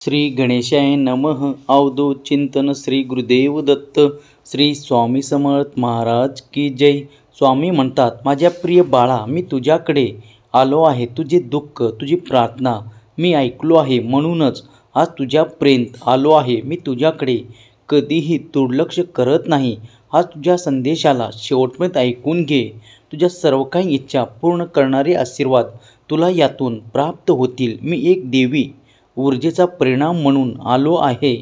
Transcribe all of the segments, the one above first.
श्री गणेशाय नमः. अवधूत चिंतन श्री गुरुदेव दत्त. श्री स्वामी समर्थ महाराज की जय. स्वामी म्हणतात, माझ्या प्रिय बाळा, मी तुझ्याकडे आलो आहे. तुझे दुःख, तुझी प्रार्थना मी ऐकलो आहे. म्हणूनच आज तुझ्यापर्यंत आलो आहे. मी तुझ्याकडे कधीही दुर्लक्ष करत नाही. आज तुझ्या संदेशाला शेवटपर्यंत ऐकून घे. तुझ्या सर्व काही इच्छा पूर्ण करणारे आशीर्वाद तुला यातून प्राप्त होतील. मी एक देवी ऊर्जेचा परिणाम म्हणून आलो आहे.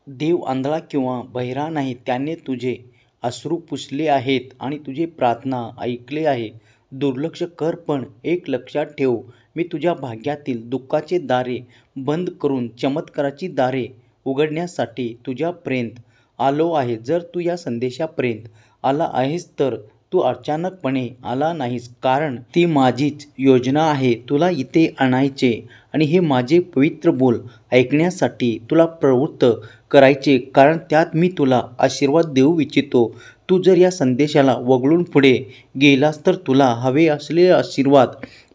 देव आंधळा किंवा बहिरा नाही. त्याने तुझे अश्रू पुसले आहेत आणि तुझे प्रार्थना ऐकले आहे. दुर्लक्ष कर, पण एक लक्षात ठेव, मी तुझ्या भाग्यातील दुःखाचे दारे बंद करून चमत्काराची दारे उघडण्यासाठी तुझ्यापर्यंत आलो आहे. जर तू या संदेशापर्यंत आला आहेस तर तू अचानकपणे आला नाहीस, कारण ती माझीच योजना आहे तुला इथे आणायचे आणि हे माझे पवित्र बोल ऐकण्यासाठी तुला प्रवृत्त करायचे, कारण त्यात मी तुला आशीर्वाद देऊ इच्छितो. तू जर या संदेशाला वगळून पुढे गेलास तर तुला हवे असलेले आशीर्वाद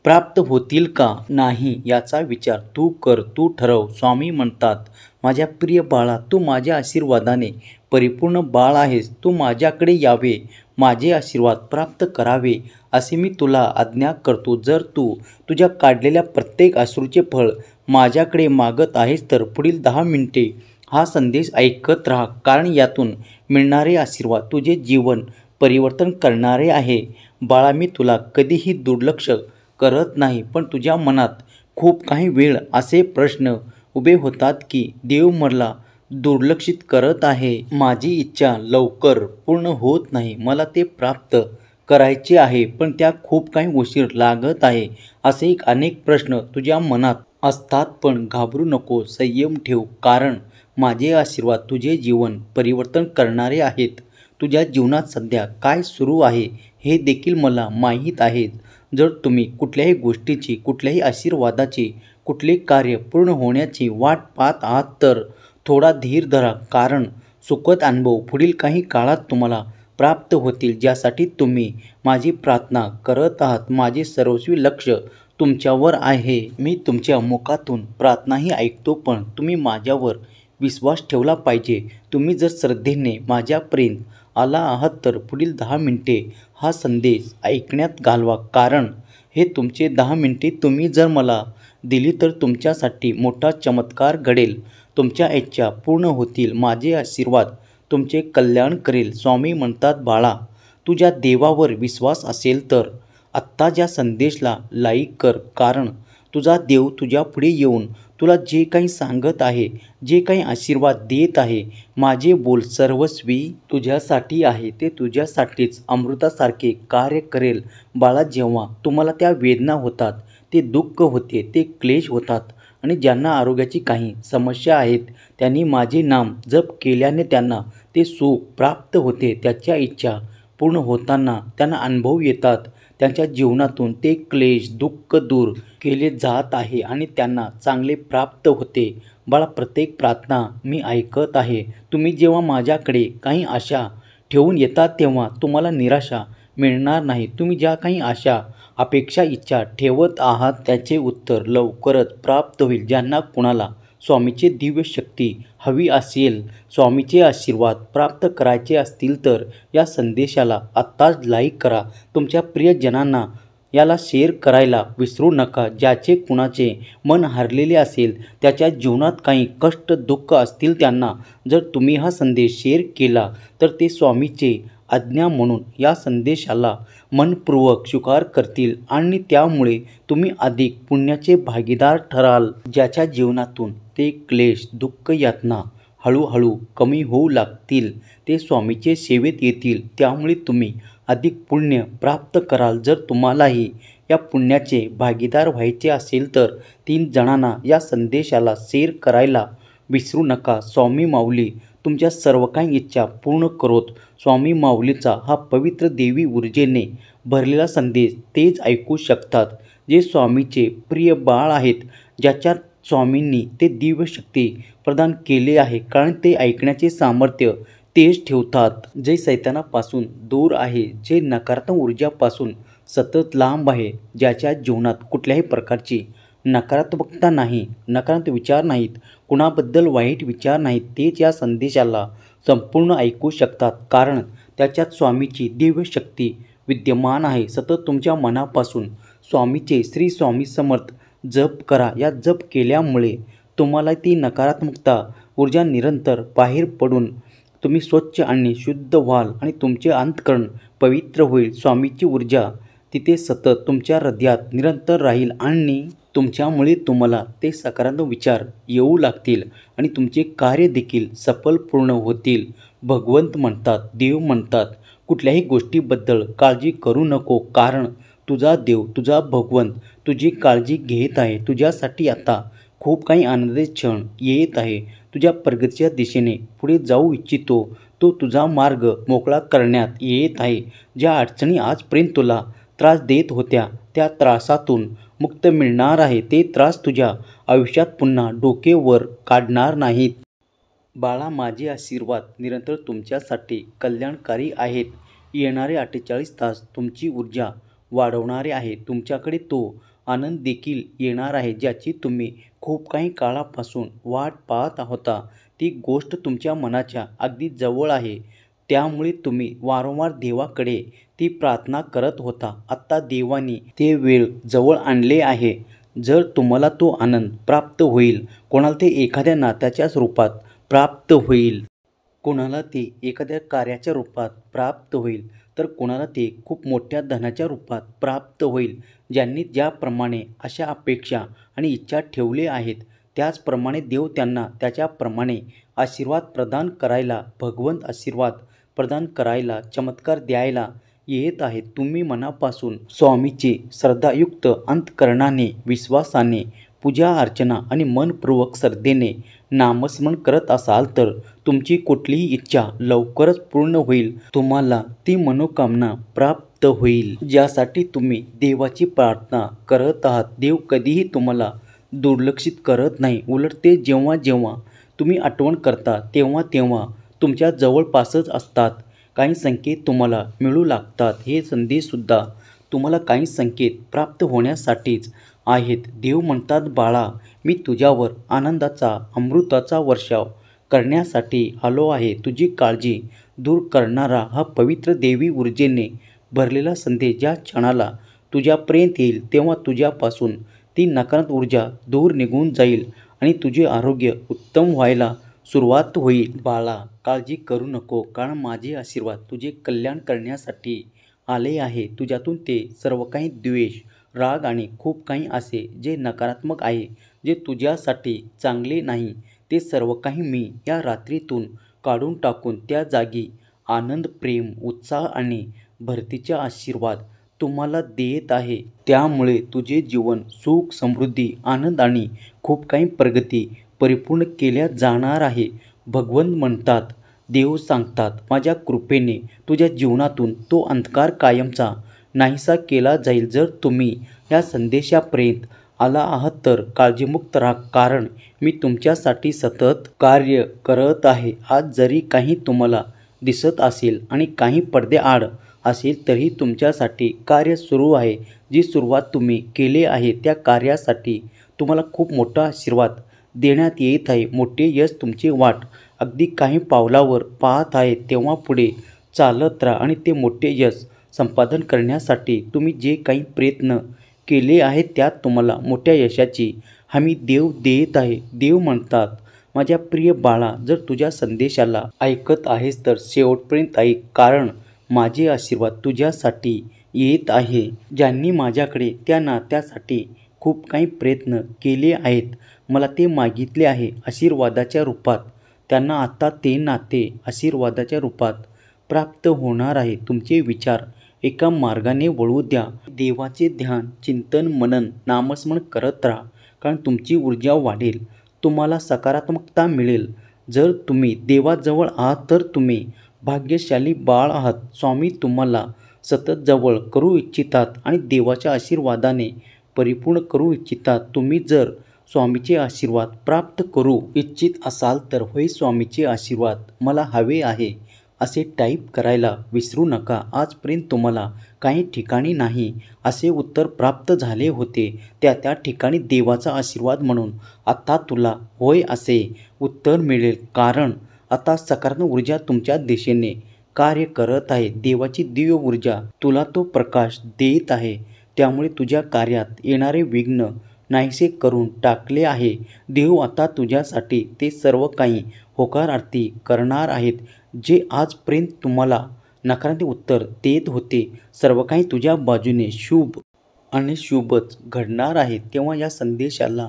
प्राप्त होतील का नाही याचा विचार तू कर, तू ठरव. स्वामी म्हणतात, माझ्या प्रिय बाळा, तू माझ्या आशीर्वादाने परिपूर्ण बाळ आहेस. तू माझ्याकडे यावे, माझे आशीर्वाद प्राप्त करावे असे मी तुला आज्ञा करतो. जर तू तुझ्या काढलेल्या प्रत्येक अश्रूचे फळ माझ्याकडे मागत आहेस तर पुढील 10 मिनिटे हा संदेश ऐकत राहा, कारण यातून मिळणारे आशीर्वाद तुझे जीवन परिवर्तन करणारे आहे. बाळा, मी तुला कधीही दुर्लक्ष करत नाही, पण तुझ्या मनात खूप काही वेळ असे प्रश्न उभे होतात की देव मला दुर्लक्षित करत आहे. माझी इच्छा लवकर पूर्ण होत नाही. मला ते प्राप्त करायचे आहे, पण त्या खूप काही उशीर लागत आहे. असे अनेक प्रश्न तुझ्या मनात असतात. पण घाबरू नको, संयम ठेव, कारण माझे आशीर्वाद तुझे जीवन परिवर्तन करणारे आहेत. तुझ्या जीवनात सध्या काय सुरू आहे हे देखील मला माहीत आहे. जर तुम्ही कुठल्याही गोष्टीची, कुठल्याही आशीर्वादाची, कुठले कार्य पूर्ण होण्याची वाट पाहत आहात तर थोडा धीर धरा, कारण सुखद अनुभव पुढील काही काळात तुम्हाला प्राप्त होतील. ज्यासाठी तुम्ही माझी प्रार्थना करत आहात. माझे सर्वस्वी लक्ष तुमच्यावर आहे. मी तुमच्या मुखातून प्रार्थनाही ऐकतो, पण तुम्ही माझ्यावर विश्वास ठेवला पाहिजे. तुम्ही जर श्रद्धेने माझ्यापर्यंत आला आहात तर पुढील 10 मिनिटे हा संदेश ऐकण्यात घालवा, कारण हे तुमचे 10 मिनिटे तुम्ही जर मला दिली तर तुमच्यासाठी मोठा चमत्कार घडेल. तुमच्या इच्छा पूर्ण होतील. माझे आशीर्वाद तुमचे कल्याण करेल. स्वामी म्हणतात, बाळा, तुझ्या देवावर विश्वास असेल तर आत्ताच या संदेशाला लाईक कर, कारण तुझा देव तुझ्या पुढे येऊन तुला जे काही सांगत आहे, जे काही आशीर्वाद देत आहे, माझे बोल सर्वस्वी तुझ्यासाठी आहे. ते तुझ्यासाठीच अमृतासारखे कार्य करेल. बाळा, जेव्हा तुम्हाला त्या वेदना होतात, ते दुःख होते, ते क्लेश होतात आणि ज्यांना आरोग्याची काही समस्या आहेत त्यांनी माझे नाम जप केल्याने त्यांना ते सुख प्राप्त होते. त्याच्या इच्छा पूर्ण होताना त्यांना अनुभव येतात. त्यांच्या जीवनातून ते क्लेश, दुःख दूर केले जात आहे आणि त्यांना चांगले प्राप्त होते. बाळा, प्रत्येक प्रार्थना मी ऐकत आहे. तुम्ही जेव्हा माझ्याकडे काही आशा ठेवून येतात तेव्हा तुम्हाला निराशा मिळणार नाही. तुम्ही ज्या काही आशा, अपेक्षा, इच्छा ठेवत आहात त्याचे उत्तर लवकरच प्राप्त होईल. ज्यांना कुणाला स्वामीची दिव्य शक्ती हवी असेल, स्वामीचे आशीर्वाद प्राप्त करायचे असतील तर या संदेशाला आत्ताच लाईक करा. तुमच्या प्रियजनांना याला शेअर करायला विसरू नका. ज्याचे कुणाचे मन हरलेले असेल, त्याच्या जीवनात काही कष्ट, दुःख असतील, त्यांना जर तुम्ही हा संदेश शेअर केला तर ते स्वामीचे आज्ञा म्हणून या संदेशाला मनपूर्वक स्वीकार करतील आणि त्यामुळे तुम्ही अधिक पुण्याचे भागीदार ठराल. ज्याच्या जीवनातून ते क्लेश, दुःख, यातना हळूहळू कमी होऊ लागतील, ते स्वामीचे सेवेत येतील. त्यामुळे तुम्ही अधिक पुण्य प्राप्त कराल. जर तुम्हालाही या पुण्याचे भागीदार व्हायचे असेल तर 3 जणांना या संदेशाला शेअर करायला विसरू नका. स्वामी माऊली तुमच्या सर्व काही इच्छा पूर्ण करोत. स्वामी माऊलीचा हा पवित्र देवी ऊर्जेने भरलेला संदेश तेच ऐकू शकतात जे स्वामीचे प्रिय बाळ आहेत, ज्याच्या स्वामींनी ते दिव्य शक्ती प्रदान केले आहे, कारण ते ऐकण्याचे सामर्थ्य तेच ठेवतात. जे सैतानापासून दूर आहे, जे नकारात्मक ऊर्जापासून सतत लांब आहे, ज्याच्या जीवनात कुठल्याही प्रकारची नकारात्मकता नाही, नकारात्मक विचार नाहीत, कुणाबद्दल वाईट विचार नाहीत, तेच या संदेशाला संपूर्ण ऐकू शकतात. कारण त्याच्यात स्वामीची दिव्य शक्ती विद्यमान आहे. सतत तुमच्या मनापासून स्वामीचे श्री स्वामी समर्थ जप करा. या जप केल्यामुळे तुम्हाला ती नकारात्मकता ऊर्जा निरंतर बाहेर पडून तुम्ही स्वच्छ आणि शुद्ध व्हाल आणि तुमचे अंतःकरण पवित्र होईल. स्वामीची ऊर्जा तिथे सतत तुमच्या हृदयात निरंतर राहील आणि तुमच्यामुळे तुम्हाला ते सकारात्मक विचार येऊ लागतील आणि तुमचे कार्य देखील सफल पूर्ण होतील. भगवंत म्हणतात, देव म्हणतात, कुठल्याही गोष्टीबद्दल काळजी करू नको, कारण तुझा देव, तुझा भगवंत तुझी काळजी घेत आहे. तुझ्यासाठी आता खूप काही आनंदाचे क्षण येत आहे. तुझ्या प्रगतीच्या दिशेने पुढे जाऊ इच्छितो, तो तुझा मार्ग मोकळा करण्यात येत आहे. ज्या अडचणी आजपर्यंत तुला त्रास देत होत्या, त्या त्रासातून मुक्त मिळणार आहे. ते त्रास तुझ्या आयुष्यात पुन्हा डोके वर काढणार नाहीत. बाळा, माझे आशीर्वाद निरंतर तुमच्यासाठी कल्याणकारी आहेत. येणारे 48 तास तुमची ऊर्जा वाढवणारे आहे. तुमच्याकडे तो आनंद देखील येणार आहे, ज्याची तुम्ही खूप काही काळापासून वाट पाहत होता. ती गोष्ट तुमच्या मनाच्या अगदी जवळ आहे. त्यामुळे तुम्ही वारंवार देवाकडे ती प्रार्थना करत होता. आता देवाने ते वेळ जवळ आणले आहे. जर तुम्हाला तो आनंद प्राप्त होईल, कोणाला ते एखाद्या नात्याच्या रूपात प्राप्त होईल, कोणाला ते एखाद्या कार्याच्या रूपात प्राप्त होईल, तर कोणाला ते खूप मोठ्या धनाच्या रूपात प्राप्त होईल. ज्यांनी ज्याप्रमाणे अशा अपेक्षा आणि इच्छा ठेवले आहेत, त्याचप्रमाणे देव त्यांना त्याच्याप्रमाणे आशीर्वाद प्रदान करायला, भगवंत आशीर्वाद प्रदान करायला, चमत्कार द्यायला येत आहेत. तुम्ही मनापासून स्वामीचे श्रद्धायुक्त अंतःकरणाने, विश्वासाने पूजा अर्चना आणि मनपूर्वक श्रद्धेने नामस्मरण करत असाल तर तुमची कुठलीही इच्छा लवकरच पूर्ण होईल. तुम्हाला ती मनोकामना प्राप्त होईल, ज्यासाठी तुम्ही देवाची प्रार्थना करत आहात. देव कधीही तुम्हाला दुर्लक्षित करत नाही. उलट ते जेव्हा जेव्हा तुम्ही आठवण करता, तेव्हा तेव्हा तुमच्या जवळपासच असतात. काही संकेत तुम्हाला मिळू लागतात. हे संदेशसुद्धा तुम्हाला काही संकेत प्राप्त होण्यासाठीच आहेत. देव म्हणतात, बाळा, मी तुझ्यावर आनंदाचा अमृताचा वर्षाव करण्यासाठी आलो आहे. तुझी काळजी दूर करणारा हा पवित्र देवी ऊर्जेने भरलेला संदेश ज्या क्षणाला तुझ्यापर्यंत येईल, तेव्हा तुझ्यापासून ती नकारात्मक ऊर्जा दूर निघून जाईल आणि तुझे आरोग्य उत्तम व्हायला सुरुवात होईल. बाळा, काळजी करू नको, कारण माझे आशीर्वाद तुझे कल्याण करण्यासाठी आले आहे. तुझ्यातून ते सर्व काही द्वेष, राग आणि खूप काही असे जे नकारात्मक आहे, जे तुझ्यासाठी चांगले नाही, ते सर्व काही मी या रात्रीतून काढून टाकून त्या जागी आनंद, प्रेम, उत्साह आणि भरतीचा आशीर्वाद तुम्हाला देत आहे. त्यामुळे तुझे जीवन सुख, समृद्धी, आनंद आणि खूप काही प्रगती परिपूर्ण केल्या जाणार आहे. भगवंत म्हणतात, देव सांगतात, माझ्या कृपेने तुझ्या जीवनातून तो अंधकार कायमचा नाहीसा केला जाईल. जर तुम्ही या संदेशापर्यंत आला आहात तर काळजीमुक्त राहा, कारण मी तुमच्यासाठी सतत कार्य करत आहे. आज जरी काही तुम्हाला दिसत असेल आणि काही पडद्याआड असेल, तरीही तुमच्यासाठी कार्य सुरू आहे. जी सुरुवात तुम्ही केली आहे, त्या कार्यासाठी तुम्हाला खूप मोठा आशीर्वाद देण्यात येत आहे. मोठे यश तुमची वाट अगदी काही पावलावर पाहत आहे. तेव्हा पुढे चालत राहा आणि ते मोठे यश संपादन करण्यासाठी तुम्ही जे काही प्रयत्न केले आहेत, त्यात तुम्हाला मोठ्या यशाची हमी देव देत आहे. देव म्हणतात, माझ्या प्रिय बाळा, जर तुझ्या संदेशाला ऐकत आहेस तर शेवटपर्यंत ऐक, कारण माझे आशीर्वाद तुझ्यासाठी येत आहे. ज्यांनी माझ्याकडे त्या नात्यासाठी खूप काही प्रयत्न केले आहेत, मला ते मागितले आहे आशीर्वादाच्या रूपात, त्यांना आता ते नाते आशीर्वादाच्या रूपात प्राप्त होणार आहे. तुमचे विचार एका मार्गाने वळू द्या. देवाचे ध्यान, चिंतन, मनन, नामस्मरण करत राहा, कारण तुमची ऊर्जा वाढेल, तुम्हाला सकारात्मकता मिळेल. जर तुम्ही देवाजवळ आहात तर तुम्ही भाग्यशाली बाळ आहात. स्वामी तुम्हाला सतत जवळ करू इच्छितात आणि देवाच्या आशीर्वादाने परिपूर्ण करू इच्छितात. तुम्ही जर स्वामीचे आशीर्वाद प्राप्त करू इच्छित असाल तर, होय, स्वामीचे आशीर्वाद मला हवे आहे असे टाईप करायला विसरू नका. आजपर्यंत तुम्हाला काही ठिकाणी नाही असे उत्तर प्राप्त झाले होते. त्या ठिकाणी देवाचा आशीर्वाद म्हणून आता तुला होय असे उत्तर मिळेल. कारण आता सकारात्मक ऊर्जा तुमच्या दिशेने कार्य करत आहे. देवाची दिव्य ऊर्जा तुला तो प्रकाश देत आहे. त्यामुळे तुझ्या कार्यात येणारे विघ्न नाहीसे करून टाकले आहे. देव आता तुझ्यासाठी ते सर्व काही होकारार्थी करणार आहेत. जे आजपर्यंत तुम्हाला नकारात्मक उत्तर देत होते, सर्व काही तुझ्या बाजूने शुभ आणि शुभच घडणार आहे. तेव्हा या संदेशाला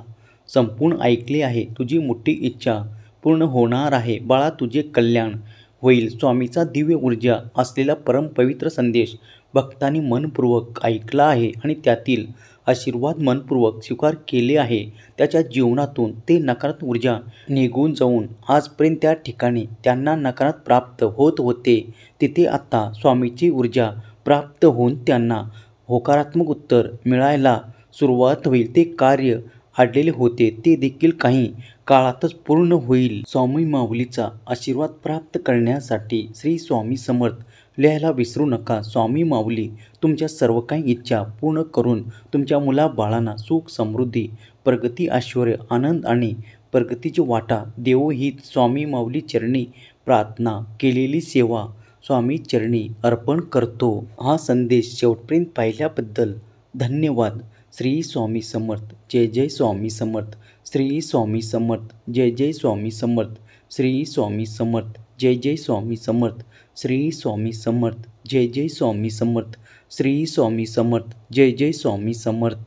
संपूर्ण ऐकले आहे. तुझी मोठी इच्छा पूर्ण होणार आहे. बाळा, तुझे कल्याण होईल. स्वामीचा दिव्य ऊर्जा असलेला परमपवित्र संदेश भक्तांनी मनपूर्वक ऐकला आहे आणि त्यातील आशीर्वाद मनपूर्वक स्वीकार केले आहे. त्याच्या जीवनातून ते नकारात्मक ऊर्जा निघून जाऊन आजपर्यंत त्या ठिकाणी त्यांना नकारात्मक प्राप्त होत होते, तिथे आता स्वामीची ऊर्जा प्राप्त होऊन त्यांना होकारात्मक उत्तर मिळायला सुरुवात होईल. ते कार्य अडलेले होते ते देखील काही काळातच पूर्ण होईल. स्वामी माऊलीचा आशीर्वाद प्राप्त करण्यासाठी श्री स्वामी समर्थ लिहायला विसरू नका. स्वामी माऊली तुमच्या सर्व काही इच्छा पूर्ण करून तुमच्या मुलाबाळांना सुख, समृद्धी, प्रगती, ऐश्वर्य, आनंद आणि प्रगतीची वाटा देवो ही स्वामी माऊली चरणी प्रार्थना केलेली सेवा स्वामी चरणी अर्पण करतो. हा संदेश शेवटपर्यंत पाहिल्याबद्दल धन्यवाद. श्री स्वामी समर्थ. जय जय स्वामी समर्थ. श्री स्वामी समर्थ. जय जय स्वामी समर्थ. श्री स्वामी समर्थ. जय जय स्वामी समर्थ. श्री स्वामी समर्थ. जय जय स्वामी समर्थ. श्री स्वामी समर्थ. जय जय स्वामी समर्थ.